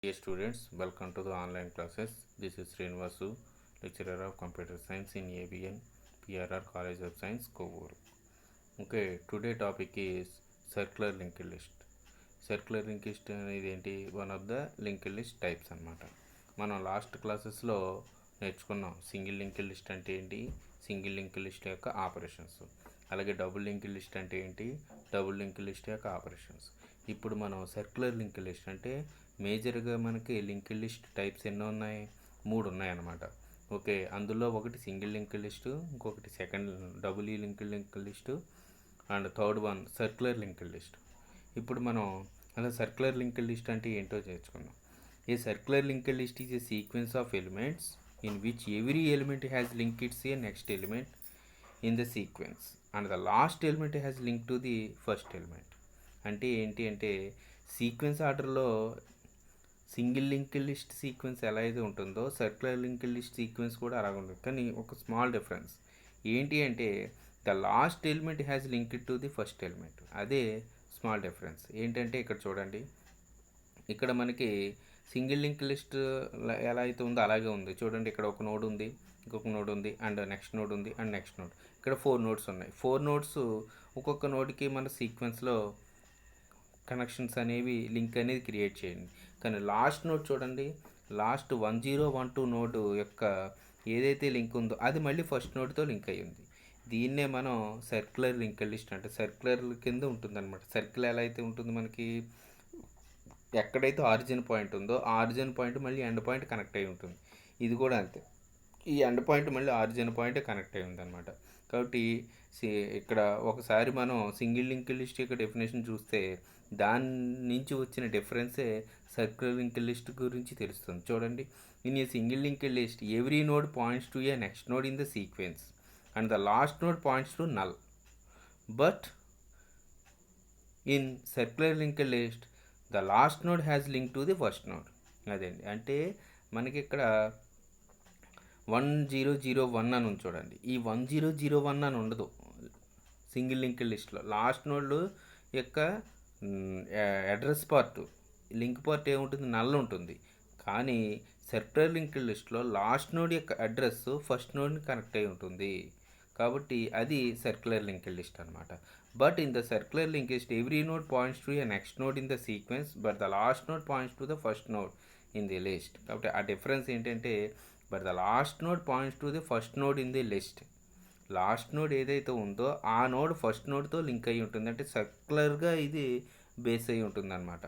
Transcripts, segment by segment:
Dear students, welcome to the online classes. This is Srinivasu, lecturer of Computer Science in ABN PRR College of Science, Kovur. Okay, today topic is circular linked list. Circular link list అనేది ఏంటి? One of the link list types అనమాట. మనం last క్లాసెస్లో నేర్చుకున్నాం single link list అంటే ఏంటి, single link list యొక్క operations, అలాగే డబుల్ లింక్ లిస్ట్ అంటే ఏంటి, డబుల్ లింక్ లిస్ట్ యొక్క ఆపరేషన్స్. ఇప్పుడు మనం సర్క్యులర్ లింక్ లిస్ట్ అంటే మేజర్గా మనకి లింక్ లిస్ట్ టైప్స్ ఎన్నో ఉన్నాయి? 3 ఉన్నాయన్నమాట. ఓకే, అందులో ఒకటి సింగిల్ లింక్ లిస్టు, ఇంకొకటి second double link list, and third one circular link list. ఇప్పుడు మనం అలా సర్క్యులర్ లింక్ లిస్ట్ అంటే ఏంటో నేర్చుకుందాం. ఏ circular link list is a sequence of elements in which every element has link it's a next element in the sequence and the last element has link to the first element. అంటే ఏంటి అంటే sequence ఆర్డర్లో single link list sequence ఎలా అయితే ఉంటుందో circular link list sequence కూడా అలాగే ఉంటుంది. కానీ ఒక స్మాల్ డిఫరెన్స్ ఏంటి అంటే the last element has linked to the first element. అదే స్మాల్ డిఫరెన్స్. ఏంటంటే ఇక్కడ చూడండి, ఇక్కడ మనకి సింగిల్ లింక్ లిస్ట్ ఎలా అయితే ఉందో అలాగే ఉంది. చూడండి, ఇక్కడ ఒక నోడ్ ఉంది, ఇంకొక నోడ్ ఉంది, అండ్ నెక్స్ట్ నోడ్ ఉంది, అండ్ నెక్స్ట్ నోడ్. ఇక్కడ 4 నోడ్స్ ఉన్నాయి. 4 నోడ్స్ ఒక్కొక్క నోడ్కి మన సీక్వెన్స్లో కనెక్షన్స్ అనేవి లింక్ అనేది క్రియేట్ చేయండి. కానీ లాస్ట్ నోడ్ చూడండి, లాస్ట్ 1012 నోడ్ యొక్క ఏదైతే లింక్ ఉందో అది మళ్ళీ ఫస్ట్ నోడ్తో లింక్ అయ్యి ఉంది. దీన్నే మనం సర్క్యులర్ లింక్ లిస్ట్ అంటే సర్క్యులర్ కింద ఉంటుందన్నమాట. సర్కిల్ ఎలా అయితే ఉంటుంది మనకి, ఎక్కడైతే ఆరిజిన్ పాయింట్ ఉందో ఆరిజిన్ పాయింట్ మళ్ళీ ఎండ్ పాయింట్ కనెక్ట్ అయి ఉంటుంది. ఇది కూడా అంతే, ఈ ఎండ్ పాయింట్ మళ్ళీ ఆరిజిన్ పాయింట్ కనెక్ట్ అయి ఉంది అనమాట. కాబట్టి ఇక్కడ ఒకసారి మనం సింగిల్ లింక్ లిస్ట్ యొక్క డెఫినేషన్ చూస్తే దాని నుంచి వచ్చిన డిఫరెన్సే సర్క్యులర్ లింక్ లిస్ట్ గురించి తెలుస్తుంది. చూడండి, in a single link list every node points to A next node in the sequence and the last node points to null. But in circular linked list the last node has linked to the first node. అదేండి, అంటే మనకి ఇక్కడ 1001 అని ఉంది చూడండి. ఈ 1001 అని ఉండదు సింగిల్ లింక్ లిస్ట్లో. లాస్ట్ నోడ్ యొక్క అడ్రస్ పార్ట్, లింక్ పార్ట్ ఏముంటుంది, నల్ ఉంటుంది. కానీ సర్క్యులర్ లింక్ లిస్ట్లో లాస్ట్ నోడ్ యొక్క అడ్రస్ ఫస్ట్ నోడ్ని కనెక్ట్ అయి ఉంటుంది. కాబట్టి అది సర్క్యులర్ లింక్ లిస్ట్ అనమాట. But in the circular link list every node points to A next node in the sequence but the last node points to the first node in the list. కాబట్టి ఆ difference ఏంటంటే but the last node points to the first node in the list. Last node ఏదైతే ఉందో ఆ node first నోడ్తో link అయి ఉంటుంది, అంటే సర్క్యులర్గా ఇది బేస్ అయి ఉంటుంది అనమాట.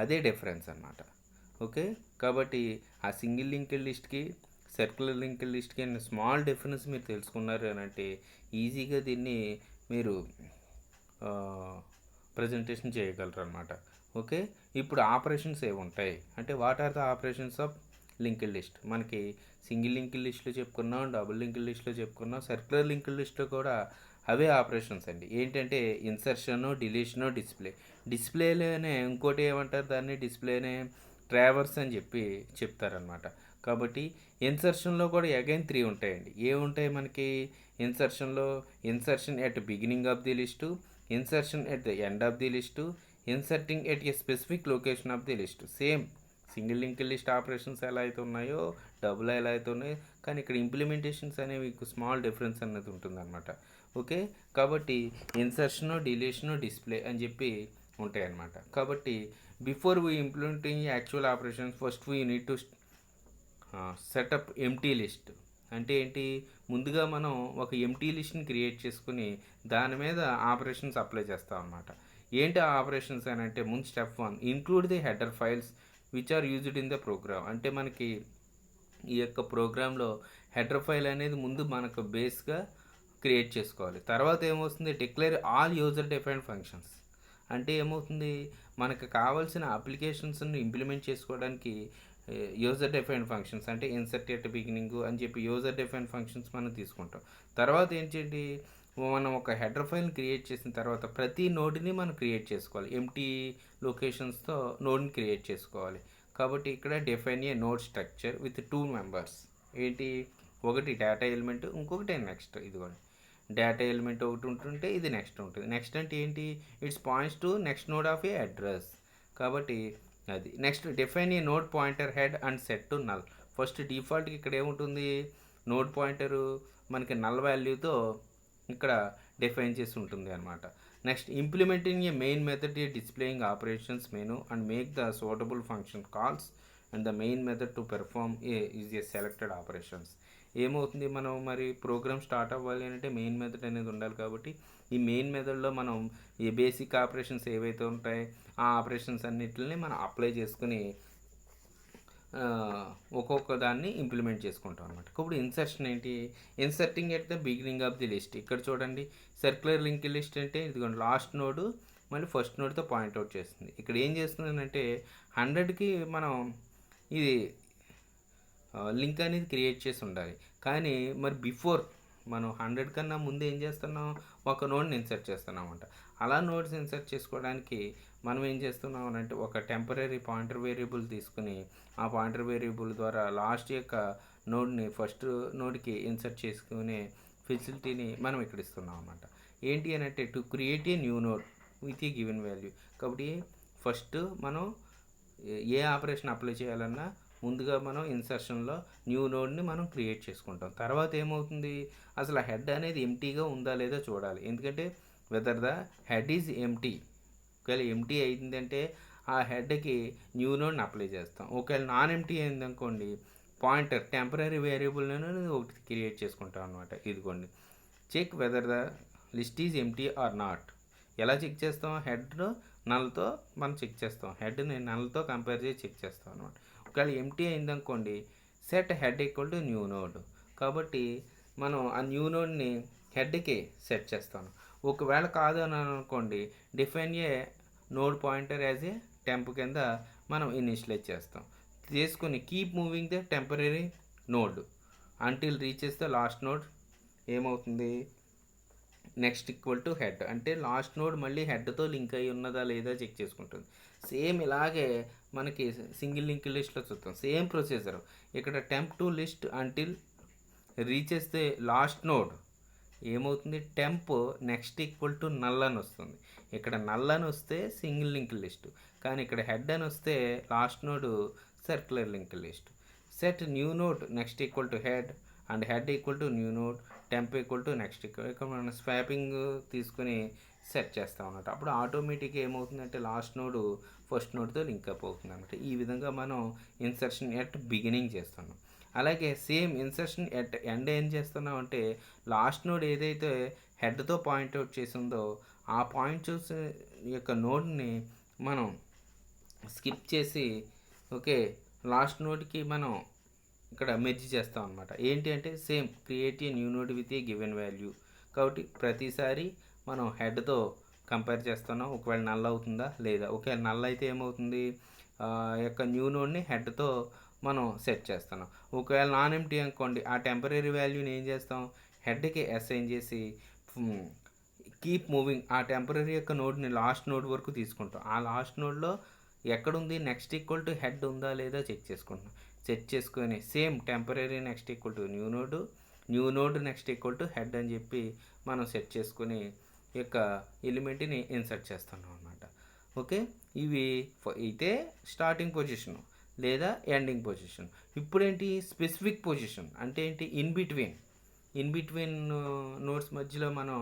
అదే డిఫరెన్స్ అనమాట. ఓకే, కాబట్టి ఆ సింగిల్ లింక్ లిస్ట్కి సర్క్యులర్ లింక్ లిస్ట్కి అనే స్మాల్ డిఫరెన్స్ మీరు తెలుసుకున్నారు అని అంటే ఈజీగా దీన్ని మీరు ప్రజెంటేషన్ చేయగలరు అనమాట. ఓకే, ఇప్పుడు ఆపరేషన్స్ ఏమి ఉంటాయి అంటే what are the operations of link list. మనకి సింగిల్ లింక్ లిస్ట్లో చెప్పుకున్నాం, డబుల్ లింక్ లిస్ట్లో చెప్పుకున్నాం, సర్క్యులర్ లింక్ లిస్ట్లో కూడా అవే ఆపరేషన్స్ అండి. ఏంటంటే ఇన్సర్షను, డిలీషను, డిస్ప్లేలోనే ఇంకోటి ఏమంటారు దాన్ని, డిస్ప్లేనే ట్రావర్స్ అని చెప్తారనమాట. కాబట్టి ఇన్సర్షన్లో కూడా అగైన్ 3 ఉంటాయండి. ఏముంటాయి మనకి ఇన్సర్షన్లో? Insertion at beginning of the list, insertion at the end of the list, inserting at a specific location of the list. Same single link list operations ఎలా అయితే ఉన్నాయో డబుల్ ఎలా అయితే ఉన్నాయో, కానీ ఇక్కడ ఇంప్లిమెంటేషన్స్ అనేవి స్మాల్ డిఫరెన్స్ అనేది ఉంటుందన్నమాట. ఓకే, కాబట్టి ఇన్సర్షను, డిలీషను, డిస్ప్లే అని చెప్పి ఉంటాయి అన్నమాట. కాబట్టి before we implementing actual operations first we need to set up empty list. అంటే ఏంటి, ముందుగా మనం ఒక ఎంటీ లిస్ట్ని క్రియేట్ చేసుకుని దాని మీద ఆపరేషన్స్ అప్లై చేస్తాం అన్నమాట. ఏంటి ఆ ఆపరేషన్స్ అని అంటే ముందు step 1 include the header files which are used in the program. అంటే మనకి ఈ యొక్క ప్రోగ్రాంలో హెడర్ ఫైల్ అనేది ముందు మనకు బేస్గా క్రియేట్ చేసుకోవాలి. తర్వాత ఏమవుతుంది, declare all user defined functions. అంటే ఏమవుతుంది, మనకు కావాల్సిన అప్లికేషన్స్ని ఇంప్లిమెంట్ చేసుకోవడానికి యూజర్ డిఫైన్డ్ ఫంక్షన్స్ అంటే ఇన్సర్ట్ ఎట్ బిగినింగ్ అని చెప్పి యూజర్ డిఫైన్డ్ ఫంక్షన్స్ మనం తీసుకుంటాం. తర్వాత ఏంటంటే మనం ఒక హెడర్ ఫైల్ని క్రియేట్ చేసిన తర్వాత ప్రతి నోడ్ని మనం క్రియేట్ చేసుకోవాలి, ఎంటీ లొకేషన్స్తో నోడ్ని క్రియేట్ చేసుకోవాలి. కాబట్టి ఇక్కడ define a node structure with 2 members. ఏంటి, ఒకటి డేటా ఎలిమెంట్, ఇంకొకటి నెక్స్ట్. ఇదిగోండి, డేటా ఎలిమెంట్ ఒకటి ఉంటుంటే ఇది నెక్స్ట్ ఉంటుంది. నెక్స్ట్ అంటే ఏంటి, its points to next node of a address. కాబట్టి అది next define a node pointer head and set to null. First డిఫాల్ట్కి ఇక్కడ ఏముంటుంది, నోడ్ పాయింటరు మనకి నల్ వాల్యూతో ఇక్కడ డిఫైన్ చేసి ఉంటుంది అనమాట. Next implementing a main method a displaying operations menu and make the suitable function calls and the main method to perform is a selected operations. ఏమవుతుంది, మనం మరి ప్రోగ్రామ్ స్టార్ట్ అవ్వాలి అంటే మెయిన్ మెథడ్ అనేది ఉండాలి. కాబట్టి ఈ మెయిన్ మెథడ్లో మనం ఈ బేసిక్ ఆపరేషన్స్ ఏవైతే ఉంటాయో ఆ ఆపరేషన్స్ అన్నిటిని మనం అప్లై చేసుకుని ఒక్కొక్క దాన్ని ఇంప్లిమెంట్ చేసుకుంటాం అనమాట. ఇప్పుడు ఇన్సర్షన్ ఏంటి, inserting at the beginning of the list. ఇక్కడ చూడండి సర్క్యులర్ లింక్ లిస్ట్ అంటే ఇదిగోండి లాస్ట్ నోడు మళ్ళీ ఫస్ట్ నోడ్తో పాయింట్అవుట్ చేస్తుంది. ఇక్కడ ఏం చేస్తుందంటే 100కి మనం ఇది లింక్ అనేది క్రియేట్ చేసి ఉండాలి. కానీ మరి బిఫోర్ మనం 100 కన్నా ముందు ఏం చేస్తున్నాం, ఒక నోడ్ని ఇన్సర్ట్ చేస్తున్నాం అంట. అలా నోడ్స్ ఇన్సర్ట్ చేసుకోవడానికి మనం ఏం చేస్తున్నాం అంటే ఒక టెంపరీ పాయింటర్ వేరియబుల్ తీసుకుని ఆ పాయింటర్ వేరియబుల్ ద్వారా లాస్ట్ యొక్క నోడ్ని ఫస్ట్ నోడ్కి ఇన్సర్ట్ చేసుకునే ఫెసిలిటీని మనం ఇక్కడ ఇస్తున్నాం అన్నమాట. ఏంటి అని అంటే to create a new node with a given value. కాబట్టి ఫస్ట్ మనం ఏ ఆపరేషన్ అప్లై చేయాలన్నా ముందుగా మనం ఇన్సర్షన్లో న్యూ నోడ్ని మనం క్రియేట్ చేసుకుంటాం. తర్వాత ఏమవుతుంది, అసలు హెడ్ అనేది ఎంటీగా ఉందా లేదా చూడాలి. ఎందుకంటే whether the head is empty, ఒకవేళ ఎంటీ అయిందంటే ఆ హెడ్కి న్యూ నోడ్ని అప్లై చేస్తాం. ఒకవేళ నాన్ ఎంటీ అయిందనుకోండి పాయింటర్ టెంపరీ వేరియబుల్ ఒకటి క్రియేట్ చేసుకుంటాం అనమాట. ఇదిగోండి check whether the list is empty or not. ఎలా చెక్ చేస్తాం, హెడ్ నల్తో మనం చెక్ చేస్తాం, హెడ్ని నల్తో కంపేర్ చేసి చెక్ చేస్తాం అనమాట. ఒకవేళ ఎంటీ అయిందనుకోండి set head equal to new node. కాబట్టి మనం ఆ న్యూ నోడ్ని హెడ్కి సెట్ చేస్తాను. ఒకవేళ కాదు అని అనుకోండి define a node pointer as a temp కింద మనం ఇనిషియలైజ్ చేస్తాం. చేసుకుని keep moving the temporary node until reaches the last node. ఏమవుతుంది, నెక్స్ట్ ఈక్వల్ టు హెడ్ అంటే లాస్ట్ నోడ్ మళ్ళీ హెడ్తో లింక్ అయి ఉన్నదా లేదా చెక్ చేసుకుంటుంది. సేమ్ ఇలాగే మనకి సింగిల్ లింక్ లిస్ట్లో చూద్దాం, సేమ్ ప్రొసీజర్. ఇక్కడ temp to list until reaches the last node ఏమవుతుంది, temp next equal to null అని వస్తుంది. ఇక్కడ నల్ అని వస్తే సింగిల్ లింక్ లిస్ట్, కానీ ఇక్కడ హెడ్ అని వస్తే last node circular link list. Set new node next equal to head and head equal to new node temp equal to next equal. ఇక్కడ మనం స్వాపింగ్ తీసుకుని సెట్ చేస్తాం అన్నమాట. అప్పుడు ఆటోమేటిక్గా ఏమవుతుందంటే లాస్ట్ నోడ్ ఫస్ట్ నోడ్తో లింక్ అప్ అవుతుంది అనమాట. ఈ విధంగా మనం ఇన్సర్షన్ ఎట్ బిగినింగ్ చేస్తున్నాం. అలాగే సేమ్ ఇన్సర్షన్ ఎట్ ఎండ్ ఏం చేస్తున్నాం అంటే లాస్ట్ నోడ్ ఏదైతే హెడ్తో పాయింట్అవుట్ చేసిందో ఆ పాయింట్స్ యొక్క నోడ్ని మనం స్కిప్ చేసి ఓకే లాస్ట్ నోడ్కి మనం ఇక్కడ మెర్జ్ చేస్తాం అనమాట. ఏంటి అంటే same create a new node with a given value. కాబట్టి ప్రతిసారి మనం హెడ్తో కంపేర్ చేస్తున్నాం, ఒకవేళ నల్ అవుతుందా లేదా. ఒకవేళ నల్ అయితే ఏమవుతుంది, యొక్క న్యూ నోడ్ని హెడ్తో మనం సెట్ చేస్తున్నాం. ఒకవేళ నాన్ ఎంటీ అనుకోండి ఆ టెంపరీ వాల్యూని ఏం చేస్తాం, హెడ్కి అసైన్ చేసి కీప్ మూవింగ్ ఆ టెంపరీ యొక్క నోడ్ని లాస్ట్ నోడ్ వరకు తీసుకుంటాం. ఆ లాస్ట్ నోడ్లో ఎక్కడుంది నెక్స్ట్ ఈక్వల్ టు హెడ్ ఉందా లేదా చెక్ చేసుకుంటాం. సెట్ చేసుకొని same temporary next equal to new node next equal to head అని చెప్పి మనం సెట్ చేసుకొని యొక్క ఎలిమెంట్ని ఇన్సర్ట్ చేస్తున్నాం అన్నమాట. ఓకే, ఇవి అయితే స్టార్టింగ్ పొజిషన్ లేదా ఎండింగ్ పొజిషన్. ఇప్పుడేంటి స్పెసిఫిక్ పొజిషన్ అంటే ఏంటి, ఇన్ బిట్వీన్ నోట్స్ మధ్యలో మనం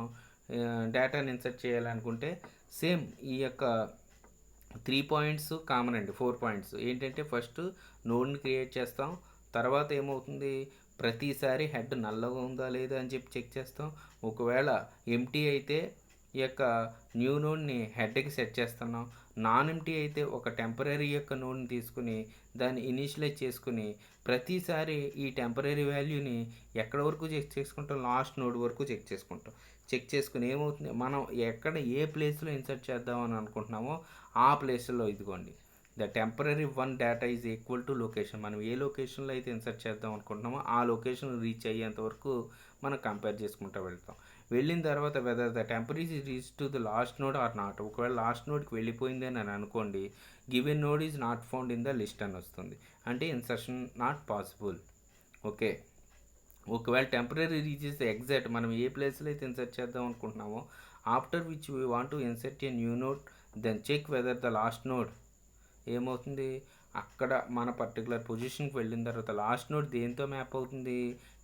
డేటాని ఇన్సర్ట్ చేయాలనుకుంటే సేమ్ ఈ యొక్క 3 పాయింట్స్ కామన్ అండి, 4 పాయింట్స్ ఏంటంటే ఫస్ట్ నోడ్ని క్రియేట్ చేస్తాం, తర్వాత ఏమవుతుంది ప్రతిసారి హెడ్ నల్లగా ఉందా లేదా అని చెప్పి చెక్ చేస్తాం. ఒకవేళ ఎంటీ అయితే ఈ యొక్క న్యూ నోడ్ని హెడ్కి సెట్ చేస్తున్నాం. నాన్ ఎంటీ అయితే ఒక టెంపరీ యొక్క నోడ్ని తీసుకుని దాన్ని ఇనిషియలైజ్ చేసుకుని ప్రతిసారి ఈ టెంపరీ వాల్యూని ఎక్కడ వరకు చెక్ చేసుకుంటాం, లాస్ట్ నోడ్ వరకు చెక్ చేసుకుంటాం. చెక్ చేసుకుని ఏమవుతుంది మనం ఎక్కడ ఏ ప్లేస్లో ఇన్సర్ట్ చేద్దామని అనుకుంటున్నామో ఆ ప్లేస్లో ఇదిగోండి the temporary one data is equal to location. మనం ఏ లొకేషన్లో అయితే ఇన్సర్ట్ చేద్దాం అనుకుంటున్నామో ఆ లొకేషన్ రీచ్ అయ్యేంత వరకు మనం కంపేర్ చేసుకుంటూ వెళ్తాం. వెళ్ళిన తర్వాత whether the temporary reach to the last node or not. ఒకవేళ లాస్ట్ నోడ్కి వెళ్ళిపోయింది అని అనుకోండి given node is not found in the list అని వస్తుంది, అంటే ఇన్సర్షన్ నాట్ పాసిబుల్. ఓకే, ఒకవేళ టెంపరీ రీచెస్ ఎగ్జాక్ట్ మనం ఏ ప్లేస్లో అయితే ఇన్సర్ట్ చేద్దాం అనుకుంటున్నామో after which we want to insert a new node then check whether the last node ఏమవుతుంది, అక్కడ మన పర్టికులర్ పొజిషన్కి వెళ్ళిన తర్వాత లాస్ట్ నోడ్ దేంతో మ్యాప్ అవుతుంది,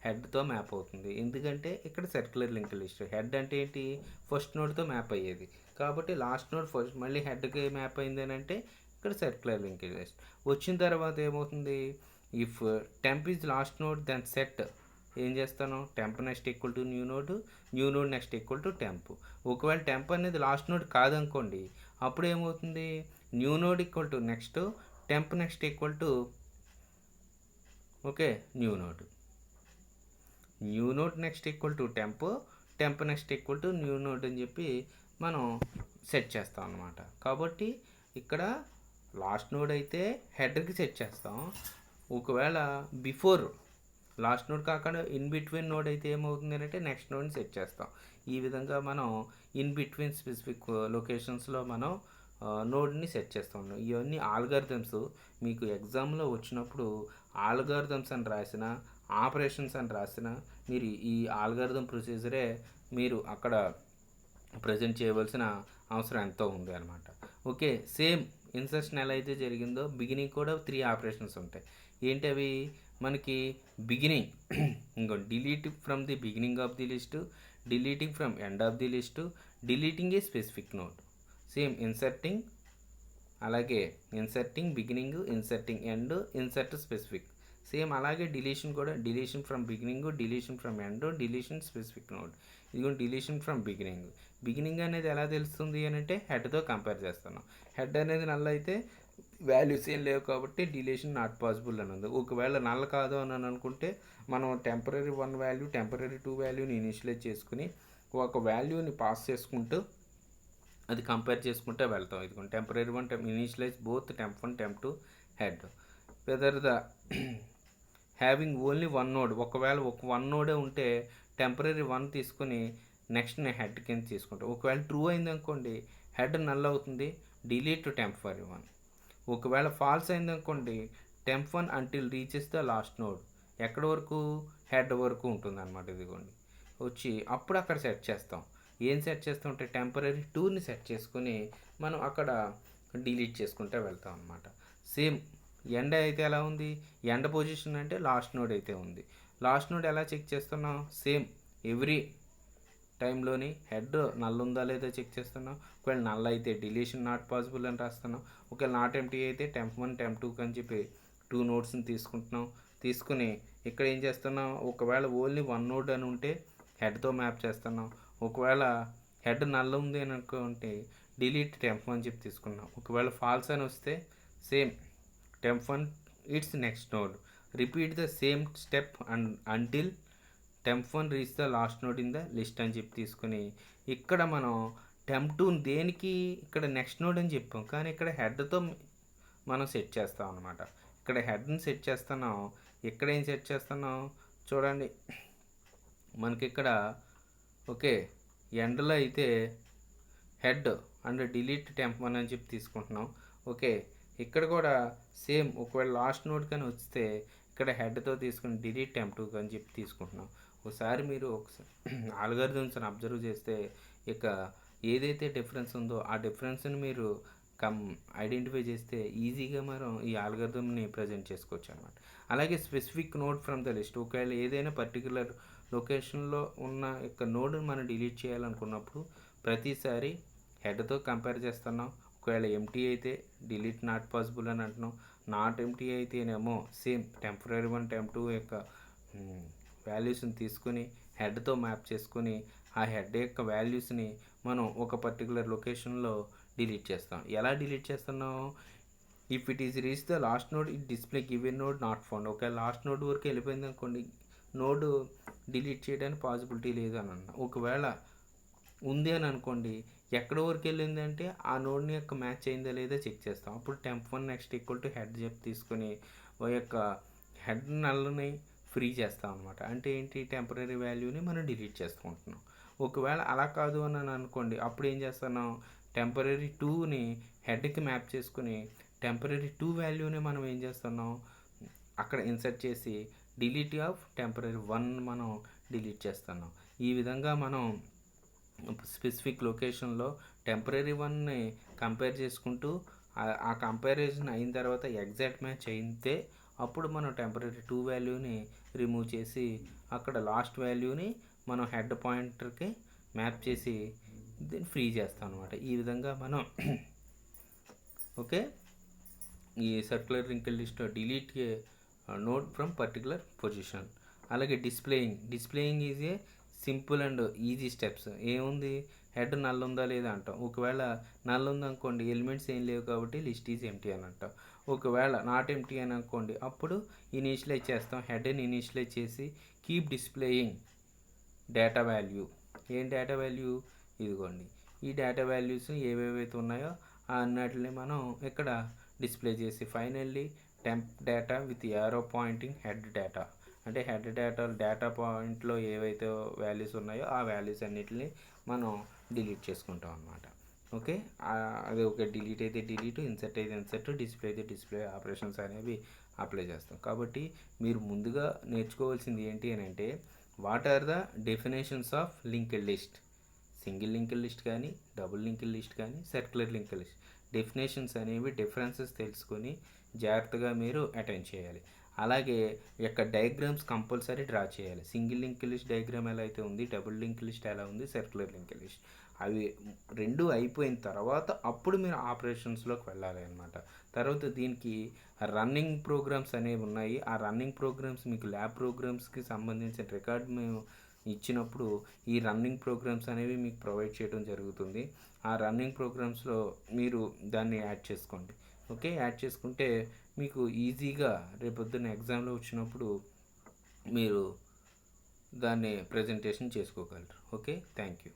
హెడ్తో మ్యాప్ అవుతుంది. ఎందుకంటే ఇక్కడ సర్క్యులర్ లింక్ లిస్ట్, హెడ్ అంటే ఏంటి, ఫస్ట్ నోడ్తో మ్యాప్ అయ్యేది. కాబట్టి లాస్ట్ నోడ్ ఫస్ట్ మళ్ళీ హెడ్కి మ్యాప్ అయింది అని అంటే ఇక్కడ సర్క్యులర్ లింక్ లిస్ట్. వచ్చిన తర్వాత ఏమవుతుంది, if temp is last node then set ఏం చేస్తాను, temp next equal to new node next equal to temp. ఒకవేళ టెంప్ అనేది లాస్ట్ నోడ్ కాదనుకోండి, అప్పుడు ఏమవుతుంది, new node equal to next, temp next equal to okay new node next equal to temp next equal to new node అని చెప్పి మనం set చేస్తాం అన్నమాట. కాబట్టి ఇక్కడ లాస్ట్ నోడ్ అయితే హెడర్కి సెట్ చేస్తాం. ఒకవేళ బిఫోర్ లాస్ట్ నోడ్ కాకుండా ఇన్ బిట్వీన్ నోడ్ అయితే ఏమవుతుంది అంటే నెక్స్ట్ నోడ్ని సెట్ చేస్తాం. ఈ విధంగా మనం ఇన్ బిట్వీన్ స్పెసిఫిక్ లొకేషన్స్లో మనం నోడ్ని సెట్ చేస్తాం. ఇవన్నీ ఆల్గారిథమ్స్ మీకు ఎగ్జామ్లో వచ్చినప్పుడు ఆల్గారిథమ్స్ అని రాసిన, ఆపరేషన్స్ అని రాసిన, మీరు ఈ ఆల్గారిథమ్ ప్రొసీజరే మీరు అక్కడ ప్రజెంట్ చేయవలసిన అవసరం ఎంతో ఉంది అనమాట. ఓకే, సేమ్ ఇన్సర్షన్ ఎలా అయితే జరిగిందో బిగినింగ్ కూడా 3 ఆపరేషన్స్ ఉంటాయి. ఏంటి అవి, మనకి బిగినింగ్ ఇంకో delete from the beginning of the list, deleting from end of the list, deleting a specific node. Same inserting, అలాగే inserting beginning, inserting end, insert specific. Same అలాగే డిలీషన్ కూడా, deletion from beginning, deletion from end, deletion specific node. ఇదిగో deletion from beginning అనేది ఎలా తెలుస్తుంది అని అంటే హెడ్తో కంపేర్ చేస్తున్నాం. హెడ్ అనేది నల్ అయితే వాల్యూస్ ఏం లేవు కాబట్టి డిలీషన్ నాట్ పాసిబుల్ అని ఉంది. ఒకవేళ నల్ కాదు అని అనుకుంటే మనం టెంపరరీ 1 వాల్యూ, టెంపరరీ 2 వాల్యూని ఇనిషియలైజ్ చేసుకుని ఒక వాల్యూని పాస్ చేసుకుంటూ అది కంపేర్ చేసుకుంటే వెళ్తాం. ఇదిగోండి temporary 1 initialise both temp 1 temp 2 head whether the having only 1 node. ఒకవేళ ఒక 1 నోడే ఉంటే టెంపరరీ 1 తీసుకుని నెక్స్ట్ నేను హెడ్ కింద తీసుకుంటాను. ఒకవేళ ట్రూ అయింది అనుకోండి హెడ్ నల్ అవుతుంది, డిలీట్ టెంపరరీ 1. ఒకవేళ ఫాల్స్ అయింది అనుకోండి temp 1 until reaches the last node, ఎక్కడి వరకు, హెడ్ వరకు ఉంటుంది అనమాట. ఇదిగోండి వచ్చి అప్పుడు అక్కడ సెట్ చేస్తాం. ఏం సెట్ చేస్తాం అంటే టెంపరరీ 2ని సెట్ చేసుకుని మనం అక్కడ డిలీట్ చేసుకుంటే వెళ్తాం అనమాట. సేమ్ ఎండ్ అయితే ఎలా ఉంది, ఎండ్ పొజిషన్ అంటే లాస్ట్ నోడ్ అయితే ఉంది. లాస్ట్ నోడ్ ఎలా చెక్ చేస్తున్నాం, సేమ్ ఎవ్రీ టైంలోని హెడ్ నల్ ఉందా లేదా చెక్ చేస్తున్నాం. ఒకవేళ నల్ అయితే డిలీషన్ నాట్ పాసిబుల్ అని రాస్తున్నాం. ఒకవేళ నాట్ ఎంటీ అయితే టెంప్ 1 టెంప్ 2 అని చెప్పి 2 నోడ్స్ని తీసుకుంటున్నాం. తీసుకుని ఇక్కడ ఏం చేస్తున్నాం, ఒకవేళ ఓన్లీ 1 నోడ్ అని ఉంటే హెడ్తో మ్యాప్ చేస్తున్నాం. ఒకవేళ హెడ్ నల్ ఉంది అని అనుకుంటే డిలీట్ టెంప్ 1 చెప్పి తీసుకున్నాం. ఒకవేళ ఫాల్స్ అని వస్తే same temp 1 it's next node, repeat the same step until temp 1 reach the last node in the list అని చెప్పి తీసుకుని ఇక్కడ మనం టెంప్ 2 దేనికి, ఇక్కడ నెక్స్ట్ నోడ్ అని చెప్పాం కానీ ఇక్కడ హెడ్తో మనం సెట్ చేస్తాం అనమాట. ఇక్కడ హెడ్ని సెట్ చేస్తున్నాం, ఇక్కడ ఏం సెట్ చేస్తున్నాం చూడండి. మనకి ఇక్కడ ఓకే ఎండ్లో అయితే హెడ్ అండ్ డిలీట్ టెంప్ 1 అని చెప్పి తీసుకుంటున్నాం. ఓకే ఇక్కడ కూడా సేమ్ ఒకవేళ లాస్ట్ నోడ్ కానీ వస్తే ఇక్కడ హెడ్తో తీసుకుని డిలీట్ టెంప్ 2 అని చెప్పి తీసుకుంటున్నాం. ఒకసారి మీరు ఒకసారి ఆల్గారిథమ్స్ని అబ్జర్వ్ చేస్తే ఇక ఏదైతే డిఫరెన్స్ ఉందో ఆ డిఫరెన్స్ని మీరు ఐడెంటిఫై చేస్తే ఈజీగా మనం ఈ ఆల్గారిథమ్ని ప్రజెంట్ చేసుకోవచ్చు అనమాట. అలాగే specific node from the list, ఒకవేళ ఏదైనా పర్టికులర్ లొకేషన్లో ఉన్న యొక్క నోడ్ని మనం డిలీట్ చేయాలనుకున్నప్పుడు ప్రతిసారి హెడ్తో కంపేర్ చేస్తున్నాం. ఒకవేళ ఎంటీ అయితే డిలీట్ నాట్ పాసిబుల్ అని అంటున్నాం. నాట్ ఎంటీ అయితేనేమో సేమ్ టెంపరరీ 1 టెంప్ 2 యొక్క వాల్యూస్ని తీసుకుని హెడ్తో మ్యాప్ చేసుకుని ఆ హెడ్ యొక్క వాల్యూస్ని మనం ఒక పర్టికులర్ లొకేషన్లో డిలీట్ చేస్తాం. ఎలా డిలీట్ చేస్తున్నాం, if it is reach the last node it display given node not found. ఒకవేళ లాస్ట్ నోడ్ వరకు వెళ్ళిపోయింది అనుకోండి నోడ్ డిలీట్ చేయడానికి పాసిబిలిటీ లేదు అని అన్నా. ఒకవేళ ఉంది అని అనుకోండి ఎక్కడి వరకు వెళ్ళింది అంటే ఆ నోడ్ని యొక్క మ్యాచ్ అయిందా లేదా చెక్ చేస్తాం. అప్పుడు temp 1 next equal to head చెప్పి తీసుకుని ఆ యొక్క హెడ్ నల్ని ఫ్రీ చేస్తాం అనమాట. అంటే ఏంటి, టెంపరరీ వాల్యూని మనం డిలీట్ చేసుకుంటున్నాం. ఒకవేళ అలా కాదు అని అనుకోండి అప్పుడు ఏం చేస్తున్నాం, టెంపరరీ 2ని హెడ్కి మ్యాప్ చేసుకుని టెంపరరీ 2 వాల్యూని మనం ఏం చేస్తున్నాం అక్కడ ఇన్సర్ట్ చేసి డిలీట్ ఆఫ్ టెంపరరీ 1 మనం డిలీట్ చేస్తున్నాం. ఈ విధంగా మనం స్పెసిఫిక్ లొకేషన్లో టెంపరరీ 1ని కంపేర్ చేసుకుంటూ ఆ కంపారిజన్ అయిన తర్వాత ఎగ్జాక్ట్ మ్యాచ్ అయితే అప్పుడు మనం టెంపరీ 2 వాల్యూని రిమూవ్ చేసి అక్కడ లాస్ట్ వాల్యూని మనం హెడ్ పాయింటర్కి మ్యాప్ చేసి దీన్ని ఫ్రీ చేస్తాం అనమాట. ఈ విధంగా మనం ఓకే ఈ circular linked list delete node from particular position. అలాగే displaying is a simple and easy steps. ఏముంది, హెడ్ నల్ ఉందా లేదా అంటాం. ఒకవేళ నల్ ఉందనుకోండి, ఎలిమెంట్స్ ఏం లేవు కాబట్టి లిస్ట్ ఈజ్ ఎంటీ అని అంటాం. ఒకవేళ నాట్ ఎంటీ అని అనుకోండి, అప్పుడు ఇనీషియలైజ్ చేస్తాం. హెడ్ని ఇనీషియలైజ్ చేసి కీప్ డిస్ప్లేయింగ్ డేటా వాల్యూ. ఏం డేటా వాల్యూ, ఇదిగోండి ఈ డేటా వాల్యూస్ ఏవేవైతే ఉన్నాయో అన్నట్లని మనం ఇక్కడ డిస్ప్లే చేసి finally temp data with arrow pointing head data, అంటే హెడ్ డేటా పాయింట్లో ఏవైతే వాల్యూస్ ఉన్నాయో ఆ వాల్యూస్ అన్నిటిని మనం డిలీట్ చేసుకుంటాం అన్నమాట. ఓకే, అది ఒక డిలీట్ అయితే డిలీట్, ఇన్సర్ట్ అయితే ఇన్సర్ట్, డిస్ప్లే అయితే డిస్ప్లే ఆపరేషన్స్ అనేవి అప్లై చేస్తాం. కాబట్టి మీరు ముందుగా నేర్చుకోవాల్సింది ఏంటి అని అంటే, what are the definitions of linked list. Single linked list కానీ, డబుల్ లింక్డ్ లిస్ట్ కానీ, సర్క్యులర్ లింక్డ్ లిస్ట్ డెఫినేషన్స్ అనేవి డిఫరెన్సెస్ తెలుసుకొని జాగ్రత్తగా మీరు అటెండ్ చేయాలి. అలాగే యొక్క డయాగ్రామ్స్ కంపల్సరీ డ్రా చేయాలి. సింగిల్ లింక్ లిస్ట్ డయాగ్రామ్ ఎలా అయితే ఉంది, డబుల్ లింక్ లిస్ట్ ఎలా ఉంది, సర్క్యులర్ లింక్ లిస్ట్, అవి రెండు అయిపోయిన తర్వాత అప్పుడు మీరు ఆపరేషన్స్లోకి వెళ్ళాలి అనమాట. తర్వాత దీనికి రన్నింగ్ ప్రోగ్రామ్స్ అనేవి ఉన్నాయి. ఆ రన్నింగ్ ప్రోగ్రామ్స్ మీకు ల్యాబ్ ప్రోగ్రామ్స్కి సంబంధించిన రికార్డ్ మేము ఇచ్చినప్పుడు ఈ రన్నింగ్ ప్రోగ్రామ్స్ అనేవి మీకు ప్రొవైడ్ చేయడం జరుగుతుంది. ఆ రన్నింగ్ ప్రోగ్రామ్స్లో మీరు దాన్ని యాడ్ చేసుకోండి. ఓకే, యాడ్ చేసుకుంటే మీకు ఈజీగా రేపొద్దున్న ఎగ్జామ్లో వచ్చినప్పుడు మీరు దాన్ని ప్రజెంటేషన్ చేసుకోగలరు. Okay, thank you.